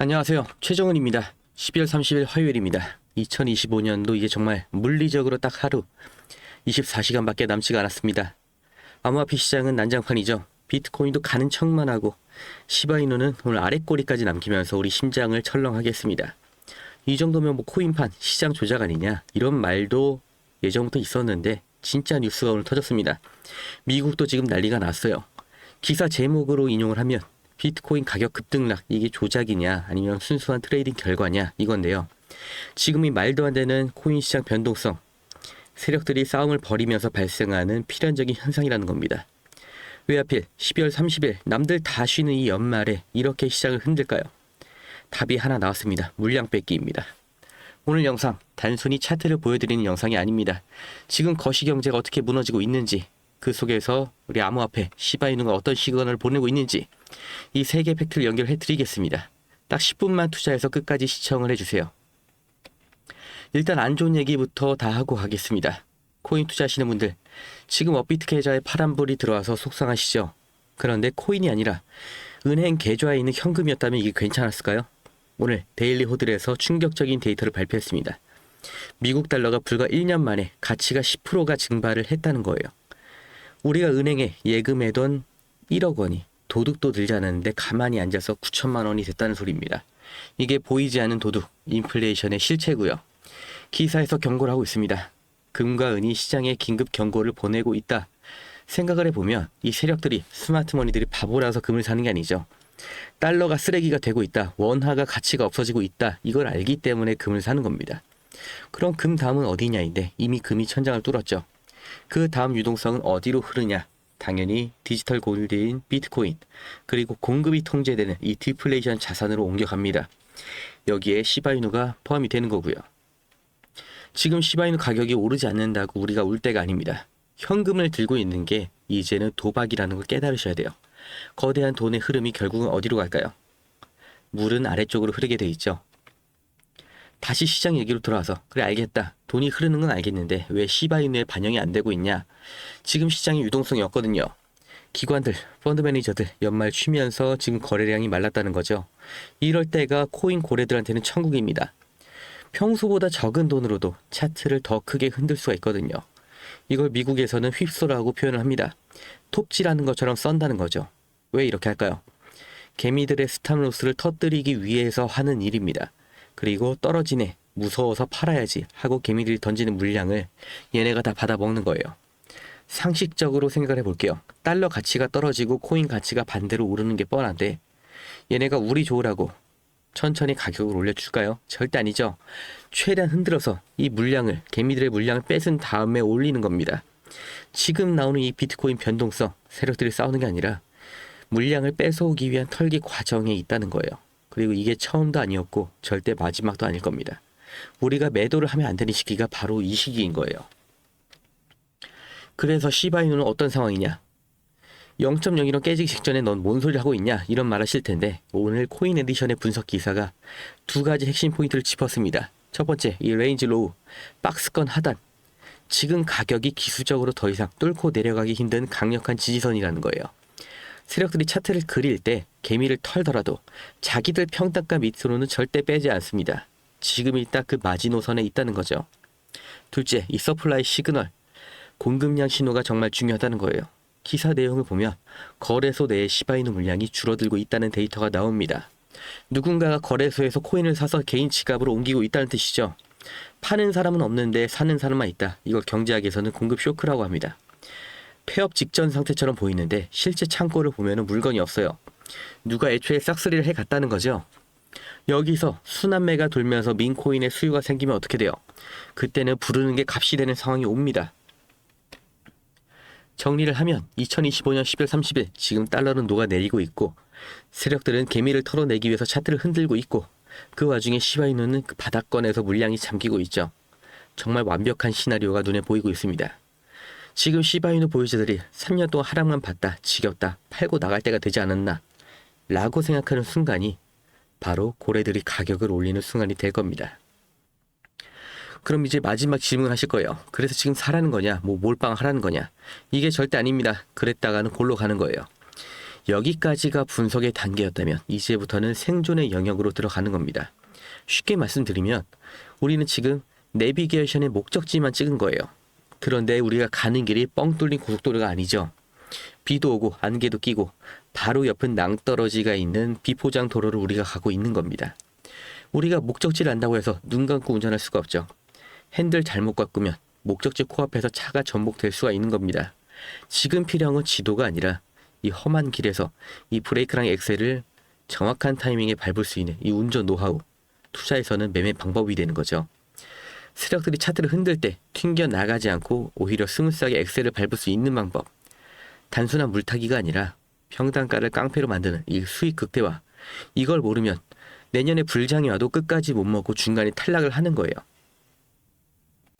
안녕하세요. 최정은입니다. 12월 30일 화요일입니다. 2025년도 이제 정말 물리적으로 딱 하루 24시간밖에 남지가 않았습니다. 암호화폐 시장은 난장판이죠. 비트코인도 가는 척만 하고 시바이누는 오늘 아랫꼬리까지 남기면서 우리 심장을 철렁하게 했습니다. 이 정도면 뭐 코인판 시장 조작 아니냐 이런 말도 예전부터 있었는데 진짜 뉴스가 오늘 터졌습니다. 미국도 지금 난리가 났어요. 기사 제목으로 인용을 하면 비트코인 가격 급등락 이게 조작이냐 아니면 순수한 트레이딩 결과냐 이건데요. 지금 이 말도 안 되는 코인 시장 변동성 세력들이 싸움을 벌이면서 발생하는 필연적인 현상이라는 겁니다. 왜 하필 12월 30일 남들 다 쉬는 이 연말에 이렇게 시장을 흔들까요? 답이 하나 나왔습니다. 물량 뺏기입니다. 오늘 영상 단순히 차트를 보여드리는 영상이 아닙니다. 지금 거시경제가 어떻게 무너지고 있는지 그 속에서 우리 암호화폐 시바이누가 어떤 시그널을 보내고 있는지 이 세 개 팩트를 연결해 드리겠습니다. 딱 10분만 투자해서 끝까지 시청을 해주세요. 일단 안 좋은 얘기부터 다 하고 가겠습니다. 코인 투자하시는 분들 지금 업비트 계좌에 파란불이 들어와서 속상하시죠? 그런데 코인이 아니라 은행 계좌에 있는 현금이었다면 이게 괜찮았을까요? 오늘 데일리 호들에서 충격적인 데이터를 발표했습니다. 미국 달러가 불과 1년 만에 가치가 10%가 증발을 했다는 거예요. 우리가 은행에 예금해둔 1억 원이 도둑도 들지 않았는데 가만히 앉아서 9천만 원이 됐다는 소리입니다. 이게 보이지 않는 도둑, 인플레이션의 실체고요. 기사에서 경고를 하고 있습니다. 금과 은이 시장에 긴급 경고를 보내고 있다. 생각을 해보면 이 세력들이 스마트머니들이 바보라서 금을 사는 게 아니죠. 달러가 쓰레기가 되고 있다. 원화가 가치가 없어지고 있다. 이걸 알기 때문에 금을 사는 겁니다. 그럼 금 다음은 어디냐인데 이미 금이 천장을 뚫었죠. 그 다음 유동성은 어디로 흐르냐? 당연히 디지털 골드인 비트코인 그리고 공급이 통제되는 이 디플레이션 자산으로 옮겨갑니다. 여기에 시바이누가 포함이 되는 거고요. 지금 시바이누 가격이 오르지 않는다고 우리가 울 때가 아닙니다. 현금을 들고 있는 게 이제는 도박이라는 걸 깨달으셔야 돼요. 거대한 돈의 흐름이 결국은 어디로 갈까요? 물은 아래쪽으로 흐르게 돼 있죠. 다시 시장 얘기로 돌아와서 그래 알겠다. 돈이 흐르는 건 알겠는데 왜 시바이누에 반영이 안 되고 있냐. 지금 시장에 유동성이 없거든요. 기관들, 펀드 매니저들 연말 쉬면서 지금 거래량이 말랐다는 거죠. 이럴 때가 코인 고래들한테는 천국입니다. 평소보다 적은 돈으로도 차트를 더 크게 흔들 수가 있거든요. 이걸 미국에서는 휩소라고 표현을 합니다. 톱질하는 것처럼 썬다는 거죠. 왜 이렇게 할까요? 개미들의 스탑로스를 터뜨리기 위해서 하는 일입니다. 그리고 떨어지네 무서워서 팔아야지 하고 개미들이 던지는 물량을 얘네가 다 받아먹는 거예요. 상식적으로 생각을 해볼게요. 달러 가치가 떨어지고 코인 가치가 반대로 오르는 게 뻔한데 얘네가 우리 좋으라고 천천히 가격을 올려줄까요? 절대 아니죠. 최대한 흔들어서 이 물량을 개미들의 물량을 뺏은 다음에 올리는 겁니다. 지금 나오는 이 비트코인 변동성 세력들이 싸우는 게 아니라 물량을 뺏어오기 위한 털기 과정에 있다는 거예요. 그리고 이게 처음도 아니었고 절대 마지막도 아닐 겁니다. 우리가 매도를 하면 안 되는 시기가 바로 이 시기인 거예요. 그래서 시바이누는 어떤 상황이냐? 0.01원 깨지기 직전에 넌 뭔 소리 하고 있냐? 이런 말 하실 텐데 오늘 코인 에디션의 분석 기사가 두 가지 핵심 포인트를 짚었습니다. 첫 번째, 이 레인지 로우, 박스권 하단. 지금 가격이 기술적으로 더 이상 뚫고 내려가기 힘든 강력한 지지선이라는 거예요. 세력들이 차트를 그릴 때 개미를 털더라도 자기들 평단가 밑으로는 절대 빼지 않습니다. 지금이 딱 그 마지노선에 있다는 거죠. 둘째, 이 서플라이 시그널, 공급량 신호가 정말 중요하다는 거예요. 기사 내용을 보면 거래소 내의 시바이누 물량이 줄어들고 있다는 데이터가 나옵니다. 누군가가 거래소에서 코인을 사서 개인 지갑으로 옮기고 있다는 뜻이죠. 파는 사람은 없는데 사는 사람만 있다. 이걸 경제학에서는 공급 쇼크라고 합니다. 폐업 직전 상태처럼 보이는데 실제 창고를 보면 물건이 없어요. 누가 애초에 싹쓸이를 해갔다는 거죠. 여기서 순환매가 돌면서 민코인의 수요가 생기면 어떻게 돼요? 그때는 부르는 게 값이 되는 상황이 옵니다. 정리를 하면 2025년 10월 30일 지금 달러는 녹아내리고 있고 세력들은 개미를 털어내기 위해서 차트를 흔들고 있고 그 와중에 시바이누는 그 바닥권에서 물량이 잠기고 있죠. 정말 완벽한 시나리오가 눈에 보이고 있습니다. 지금 시바이누 보유자들이 3년 동안 하락만 봤다, 지겹다, 팔고 나갈 때가 되지 않았나 라고 생각하는 순간이 바로 고래들이 가격을 올리는 순간이 될 겁니다. 그럼 이제 마지막 질문하실 거예요. 그래서 지금 사라는 거냐? 뭐 몰빵 하라는 거냐? 이게 절대 아닙니다. 그랬다가는 골로 가는 거예요. 여기까지가 분석의 단계였다면 이제부터는 생존의 영역으로 들어가는 겁니다. 쉽게 말씀드리면 우리는 지금 내비게이션의 목적지만 찍은 거예요. 그런데 우리가 가는 길이 뻥 뚫린 고속도로가 아니죠. 비도 오고 안개도 끼고 바로 옆은 낭떠러지가 있는 비포장 도로를 우리가 가고 있는 겁니다. 우리가 목적지를 안다고 해서 눈 감고 운전할 수가 없죠. 핸들 잘못 바꾸면 목적지 코앞에서 차가 전복될 수가 있는 겁니다. 지금 필요한 건 지도가 아니라 이 험한 길에서 이 브레이크랑 엑셀을 정확한 타이밍에 밟을 수 있는 이 운전 노하우, 투자에서는 매매 방법이 되는 거죠. 세력들이 차들을 흔들 때 튕겨 나가지 않고 오히려 스무스하게 엑셀을 밟을 수 있는 방법. 단순한 물타기가 아니라 평단가를 깡패로 만드는 이 수익 극대화. 이걸 모르면 내년에 불장이 와도 끝까지 못 먹고 중간에 탈락을 하는 거예요.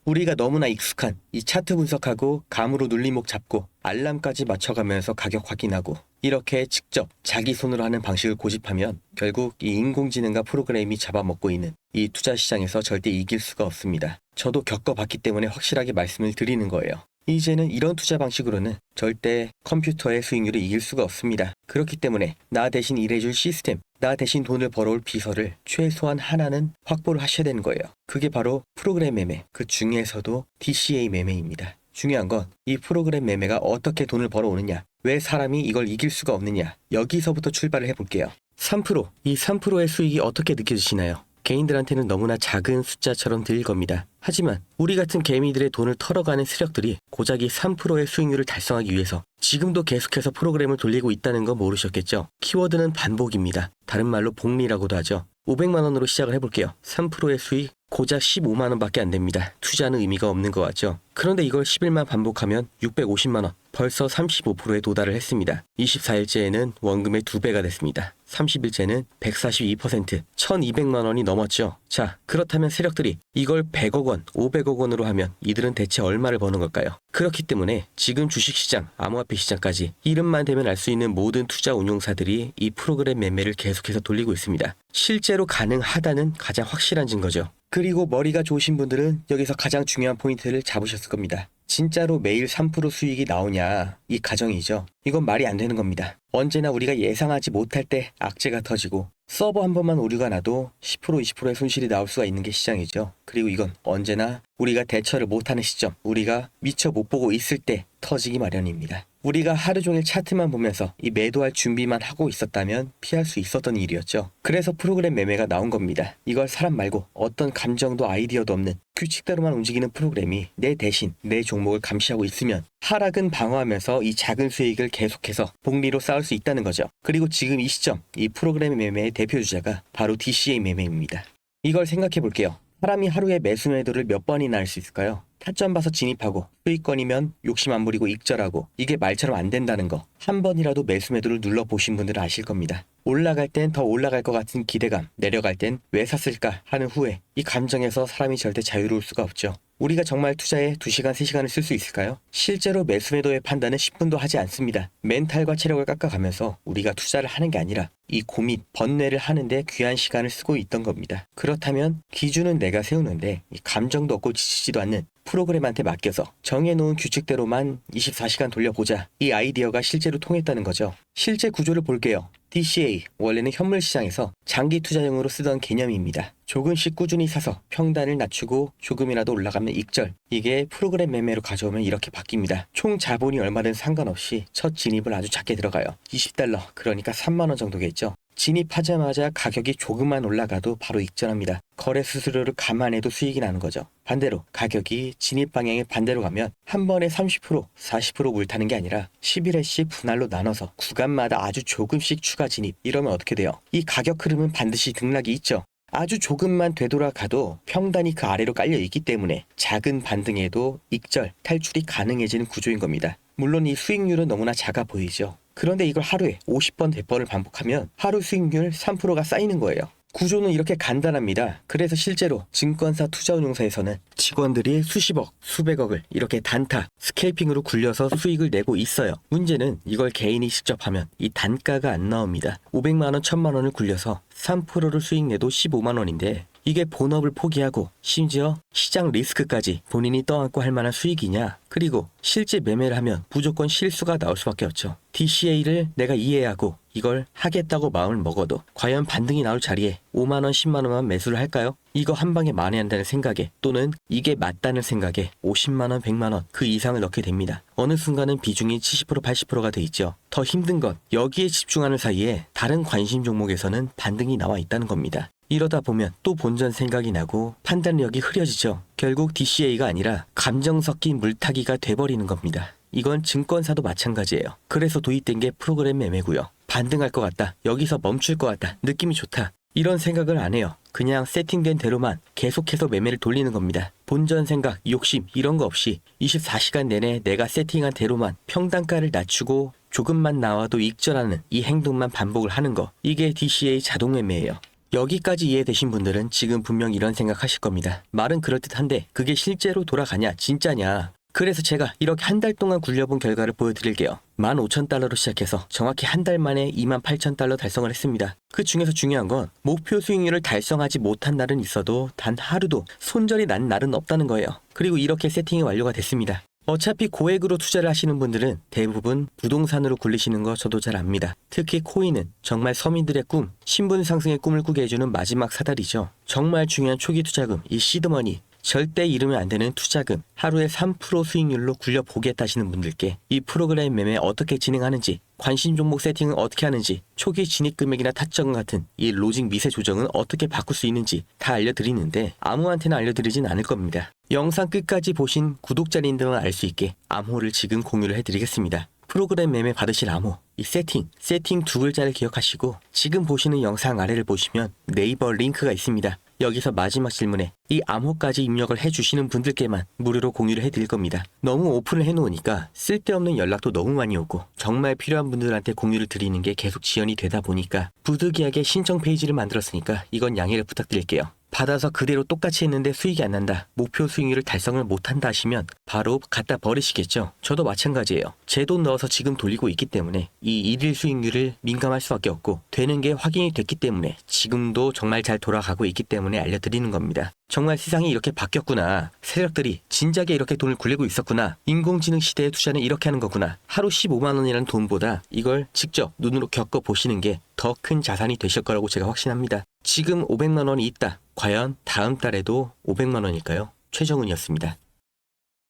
우리가 너무나 익숙한 이 차트 분석하고 감으로 눌림목 잡고 알람까지 맞춰가면서 가격 확인하고 이렇게 직접 자기 손으로 하는 방식을 고집하면 결국 이 인공지능과 프로그램이 잡아먹고 있는 이 투자 시장에서 절대 이길 수가 없습니다. 저도 겪어봤기 때문에 확실하게 말씀을 드리는 거예요. 이제는 이런 투자 방식으로는 절대 컴퓨터의 수익률을 이길 수가 없습니다. 그렇기 때문에 나 대신 일해줄 시스템, 나 대신 돈을 벌어올 비서를 최소한 하나는 확보를 하셔야 되는 거예요. 그게 바로 프로그램 매매, 그 중에서도 DCA 매매입니다. 중요한 건 이 프로그램 매매가 어떻게 돈을 벌어오느냐, 왜 사람이 이걸 이길 수가 없느냐, 여기서부터 출발을 해볼게요. 3%, 이 3%의 수익이 어떻게 느껴지시나요? 개인들한테는 너무나 작은 숫자처럼 들릴 겁니다. 하지만 우리 같은 개미들의 돈을 털어가는 세력들이 고작 이 3%의 수익률을 달성하기 위해서 지금도 계속해서 프로그램을 돌리고 있다는 거 모르셨겠죠? 키워드는 반복입니다. 다른 말로 복리라고도 하죠. 500만 원으로 시작을 해볼게요. 3%의 수익 고작 15만 원밖에 안 됩니다. 투자는 의미가 없는 것 같죠? 그런데 이걸 10일만 반복하면 650만 원, 벌써 35%에 도달을 했습니다. 24일째에는 원금의 2배가 됐습니다. 30일째는 142%, 1200만 원이 넘었죠. 자, 그렇다면 세력들이 이걸 100억 원, 500억 원으로 하면 이들은 대체 얼마를 버는 걸까요? 그렇기 때문에 지금 주식시장, 암호화폐 시장까지 이름만 대면 알 수 있는 모든 투자 운용사들이 이 프로그램 매매를 계속해서 돌리고 있습니다. 실제로 가능하다는 가장 확실한 증거죠. 그리고 머리가 좋으신 분들은 여기서 가장 중요한 포인트를 잡으셨을 겁니다. 진짜로 매일 3% 수익이 나오냐, 이 가정이죠. 이건 말이 안 되는 겁니다. 언제나 우리가 예상하지 못할 때 악재가 터지고 서버 한 번만 오류가 나도 10% 20%의 손실이 나올 수가 있는 게 시장이죠. 그리고 이건 언제나 우리가 대처를 못하는 시점, 우리가 미처 못 보고 있을 때 터지기 마련입니다. 우리가 하루 종일 차트만 보면서 이 매도할 준비만 하고 있었다면 피할 수 있었던 일이었죠. 그래서 프로그램 매매가 나온 겁니다. 이걸 사람 말고 어떤 감정도 아이디어도 없는 규칙대로만 움직이는 프로그램이 내 대신 내 종목을 감시하고 있으면 하락은 방어하면서 이 작은 수익을 계속해서 복리로 쌓을 수 있다는 거죠. 그리고 지금 이 시점, 이 프로그램 매매의 대표 주자가 바로 DCA 매매입니다. 이걸 생각해 볼게요. 사람이 하루에 매수 매도를 몇 번이나 할 수 있을까요? 타점 봐서 진입하고 수익권이면 욕심 안 부리고 익절하고 이게 말처럼 안 된다는 거 한 번이라도 매수 매도를 눌러보신 분들은 아실 겁니다. 올라갈 땐 더 올라갈 것 같은 기대감, 내려갈 땐 왜 샀을까 하는 후회, 이 감정에서 사람이 절대 자유로울 수가 없죠. 우리가 정말 투자에 2시간, 3시간을 쓸 수 있을까요? 실제로 매수 매도의 판단은 10분도 하지 않습니다. 멘탈과 체력을 깎아가면서 우리가 투자를 하는 게 아니라 이 고민, 번뇌를 하는데 귀한 시간을 쓰고 있던 겁니다. 그렇다면 기준은 내가 세우는데 이 감정도 없고 지치지도 않는 프로그램한테 맡겨서 정해놓은 규칙대로만 24시간 돌려보자. 이 아이디어가 실제로 통했다는 거죠. 실제 구조를 볼게요. DCA, 원래는 현물 시장에서 장기 투자용으로 쓰던 개념입니다. 조금씩 꾸준히 사서 평단을 낮추고 조금이라도 올라가면 익절. 이게 프로그램 매매로 가져오면 이렇게 바뀝니다. 총 자본이 얼마든 상관없이 첫 진입을 아주 작게 들어가요. $20, 그러니까 3만 원 정도겠죠. 진입하자마자 가격이 조금만 올라가도 바로 익절합니다. 거래 수수료를 감안해도 수익이 나는 거죠. 반대로 가격이 진입 방향의 반대로 가면 한 번에 30%, 40% 물타는 게 아니라 11회씩 분할로 나눠서 구간마다 아주 조금씩 추가 진입. 이러면 어떻게 돼요? 이 가격 흐름은 반드시 등락이 있죠. 아주 조금만 되돌아가도 평단이 그 아래로 깔려 있기 때문에 작은 반등에도 익절, 탈출이 가능해지는 구조인 겁니다. 물론 이 수익률은 너무나 작아 보이죠. 그런데 이걸 하루에 50번, 100번을 반복하면 하루 수익률 3%가 쌓이는 거예요. 구조는 이렇게 간단합니다. 그래서 실제로 증권사 투자운용사에서는 직원들이 수십억, 수백억을 이렇게 단타, 스케이핑으로 굴려서 수익을 내고 있어요. 문제는 이걸 개인이 직접 하면 이 단가가 안 나옵니다. 500만 원, 1000만 원을 굴려서 3%를 수익 내도 15만 원인데 이게 본업을 포기하고 심지어 시장 리스크까지 본인이 떠안고 할 만한 수익이냐? 그리고 실제 매매를 하면 무조건 실수가 나올 수밖에 없죠. DCA를 내가 이해하고 이걸 하겠다고 마음을 먹어도 과연 반등이 나올 자리에 5만원, 10만원만 매수를 할까요? 이거 한 방에 만회한다는 생각에 또는 이게 맞다는 생각에 50만원, 100만원 그 이상을 넣게 됩니다. 어느 순간은 비중이 70%, 80%가 돼 있죠. 더 힘든 건 여기에 집중하는 사이에 다른 관심 종목에서는 반등이 나와 있다는 겁니다. 이러다 보면 또 본전 생각이 나고 판단력이 흐려지죠. 결국 DCA가 아니라 감정 섞인 물타기가 돼버리는 겁니다. 이건 증권사도 마찬가지예요. 그래서 도입된 게 프로그램 매매고요. 반등할 것 같다. 여기서 멈출 것 같다. 느낌이 좋다. 이런 생각을 안 해요. 그냥 세팅된 대로만 계속해서 매매를 돌리는 겁니다. 본전 생각, 욕심 이런 거 없이 24시간 내내 내가 세팅한 대로만 평단가를 낮추고 조금만 나와도 익절하는 이 행동만 반복을 하는 거. 이게 DCA 자동 매매예요. 여기까지 이해되신 분들은 지금 분명 이런 생각하실 겁니다. 말은 그럴듯한데 그게 실제로 돌아가냐 진짜냐. 그래서 제가 이렇게 한 달 동안 굴려본 결과를 보여드릴게요. 15,000달러로 시작해서 정확히 한 달 만에 28,000달러 달성을 했습니다. 그 중에서 중요한 건 목표 수익률을 달성하지 못한 날은 있어도 단 하루도 손절이 난 날은 없다는 거예요. 그리고 이렇게 세팅이 완료가 됐습니다. 어차피 고액으로 투자를 하시는 분들은 대부분 부동산으로 굴리시는 거 저도 잘 압니다. 특히 코인은 정말 서민들의 꿈, 신분 상승의 꿈을 꾸게 해주는 마지막 사다리죠. 정말 중요한 초기 투자금, 이 시드머니, 절대 잃으면 안 되는 투자금, 하루에 3% 수익률로 굴려보겠다 하시는 분들께 이 프로그램 매매 어떻게 진행하는지, 관심 종목 세팅은 어떻게 하는지, 초기 진입 금액이나 타점 같은 이 로직 미세 조정은 어떻게 바꿀 수 있는지 다 알려드리는데 아무한테나 알려드리진 않을 겁니다. 영상 끝까지 보신 구독자님들만 알 수 있게 암호를 지금 공유를 해드리겠습니다. 프로그램 매매 받으실 암호, 이 세팅 두 글자를 기억하시고 지금 보시는 영상 아래를 보시면 네이버 링크가 있습니다. 여기서 마지막 질문에 이 암호까지 입력을 해주시는 분들께만 무료로 공유를 해드릴 겁니다. 너무 오픈을 해놓으니까 쓸데없는 연락도 너무 많이 오고 정말 필요한 분들한테 공유를 드리는 게 계속 지연이 되다 보니까 부득이하게 신청 페이지를 만들었으니까 이건 양해를 부탁드릴게요. 받아서 그대로 똑같이 했는데 수익이 안 난다, 목표 수익률을 달성을 못한다 하시면 바로 갖다 버리시겠죠. 저도 마찬가지예요. 제 돈 넣어서 지금 돌리고 있기 때문에 이 일일 수익률을 민감할 수밖에 없고 되는 게 확인이 됐기 때문에 지금도 정말 잘 돌아가고 있기 때문에 알려드리는 겁니다. 정말 세상이 이렇게 바뀌었구나, 세력들이 진작에 이렇게 돈을 굴리고 있었구나, 인공지능 시대의 투자는 이렇게 하는 거구나, 하루 15만원이라는 돈보다 이걸 직접 눈으로 겪어보시는 게 더 큰 자산이 되실 거라고 제가 확신합니다. 지금 500만원이 있다. 과연 다음 달에도 500만원일까요? 최정훈이었습니다.